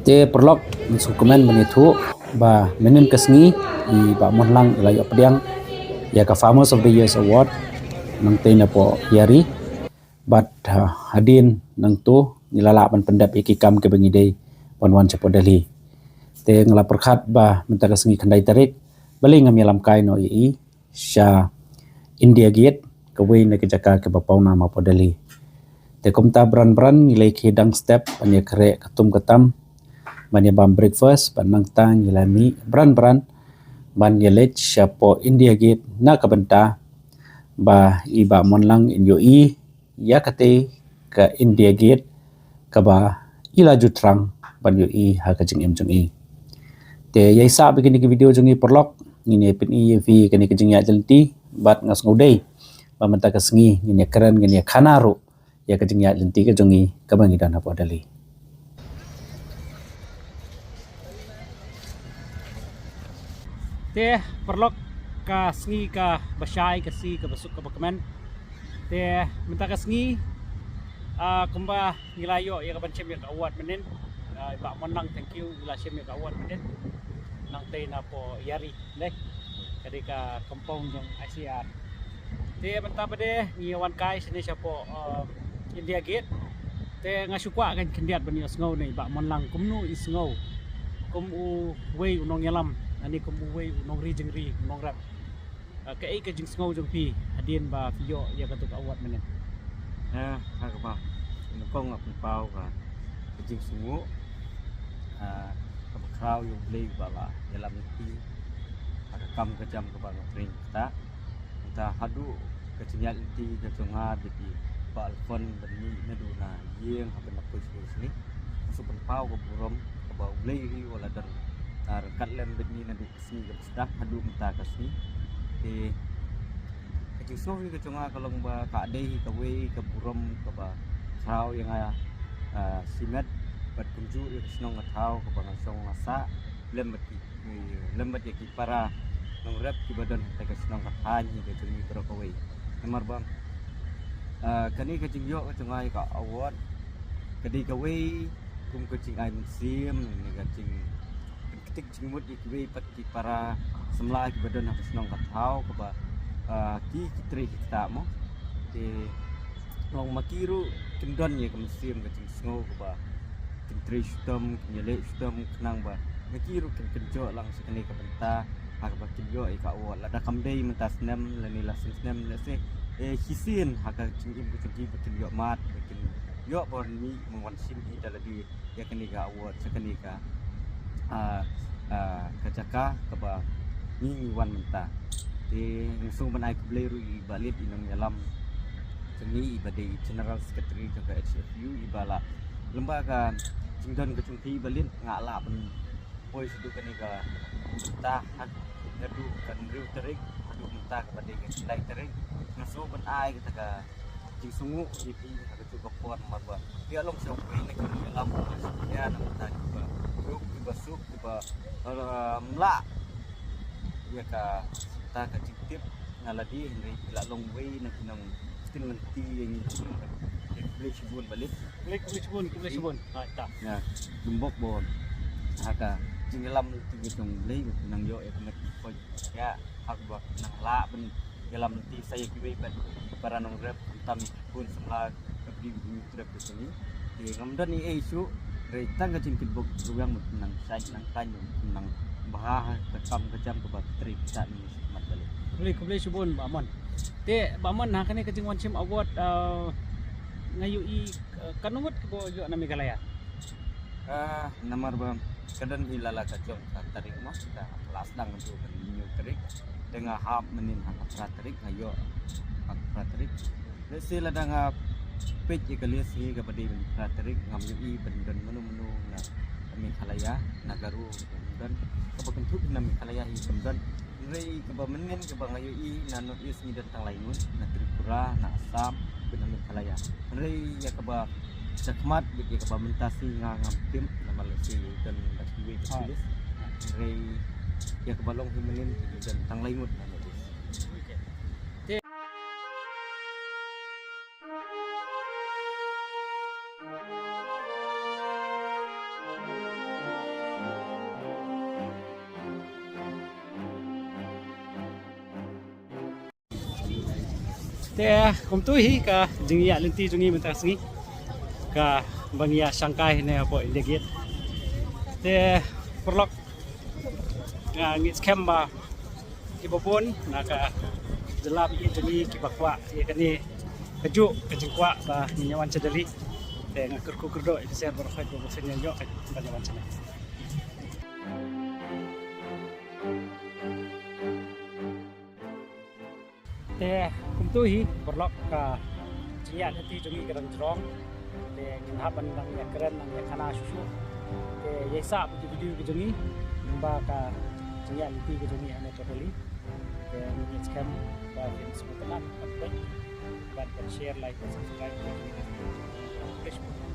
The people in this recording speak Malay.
te perlok sukumen menitu ba menen kesngi I ba monlang ilayo pediang ya ka Farmers of the Years Award nang te na po yari but hadin nang tu nilala pan pendap ikikam ke bengidei wan cepo Delhi te ngala perkhat ba menta kesngi kandai tarik bali ngam yalam kai no I sha India Gate ke wei na ke jaka ke bapau na ma po Delhi te komta bran ngilai khidang step anya kre katum katam ban bam breakfast ban nang tang yelami bran ban yelet shapo India Gate na kabenta ba iba monlang in UI ya kate ke India Gate ka ba ila jutrang ban UI ha ka jing em jung I te yai sa begini ke video jung I perlok ngini pin I vi kani ke jing ya jelti bat ngas ngudei ba menta ka sengi ngini keren ngini khanaru ya ka jing ya jelti ke jung I ka bangi dan apa dali te perlok ka sengi ka basyai ka si ka basuk ka bakaman te minta ka sengi kumba nilayo ya ka bancem ya ka award menin ba monang thank you ila syem ya ka award menin nang te na po yari le kadi ka kampong jong ICR te minta pa de ngiwan kai sini siya po India Gate te ngasukwa kan kendiat bani asngau ni ba monlang kumnu isngau kumu wei unong yalam ani kumu wei unong ri jengri unong rap ka ai ka jing sngau jong pi hadin ba video ya ka tuk awat menen ha ka ba nó có ngọc bao và jing sungu ka krau yung play bala dalam ti ada kam ka jam ka ba train ta hadu ka sinyal ti ka tunga biti bal fon bani naduna yeng ha na push ni so pen pau ka burom ka ba play ri wala dan tar katlen bani nadu sni ka sdak hadu mta ka sni te ka so ri ka tunga kalong ba ka dei ka we ka burom ka ba trau yang simet bat kunju ya snong ngatau ka ba song asa lembat ya ki para nong rap ki badan ta ka snong ka han ni ka tuni pro ka we namar bang kani ka jing yo ka tunga ka award kadi ka we kum ka jing ai musim ni ka jing ketik jing mut ki we pat ki para semla ki badan ka snong ka tau ka ba ki kitri kita mo te long makiru kendon ya kemusim ke snow ke ba kitri stem nyele stem kenang ba makiru kenjo lang sekali ke benta hak ba kinjo ka wa la da kamdei mentas nem lani la nem la se hisin hak jingim ke jingim betul yo mat bikin yo bon mi mengwan sim hi daladi ya kani ga wa sekali ka kajaka ke ba ni wan menta te ngusung banai kubleru I balit inong yalam seni ibadai General Secretary jaga HFU ibala lembaga jingdon ke cungki balit ngala pen poi sedu kani ka ta hak ngadu kan riu terik hadu menta kepada ngai terik ngaso ban ai kita ka jing sungu ipi ka tu ka pon marba dia long so pui ni kan yalam ya nam ta ba ruk ba suk ba mla ya ka ta ka tip ngaladi ni la long way na kinang tin menti yang boleh sebut balik boleh sebut ta ya jumbok bon haka jinglam ti jong lei nang yo e kena ko ya hak ba nang la ben dalam ti saya kiwe ban para nang rep tam pun semla di trip di sini di ngamdan ni isu re tang ka jingkit bok ruang nang sai nang tanyo nang bahah kecam ke bateri kita ni mat balik boleh subun ba mon te ba mon ha kani ka jing wan sim award ngayu I kanungot ko yo na Meghalaya namar ba kadan hilala ka jong tarik mas kita kelas dang tu kan new tarik dengan hab menin hak tarik ayo hak tarik lesila dang page ikalias hi ka padi tarik ngam I bendan menu na Meghalaya nagaru dan kabakan tu na Meghalaya hi bendan rei ke menin ke bangayu I na North East ni tentang lainun na Tripura na Assam ben Meghalaya rei ya ke ba sakmat ke ba mentasi ngam tim na Malaysia dan Kiwi Pacilis rei ya ke balong menin dan tentang lainun na North East Te kum tu hi ka jingi alenti jungi mentang singi ka bangia Shanghai ne po indegit. Te perlok ngit scam ba ibopun naka jelap i jungi kibakwa ye kani keju kejengkwa ba minyawan cedeli te ngakur kurdo itu ser berkhait bo senya yo banyawan cedeli. Te kum tu hi perlok ka jingi alenti jungi kadang jerong te nghapan nang ya keren nang ya kana susu te yesa video ke jungi ba ka jingi alenti ke jungi ane totally te ngit scam ba fin sebutan update but share like and subscribe to Facebook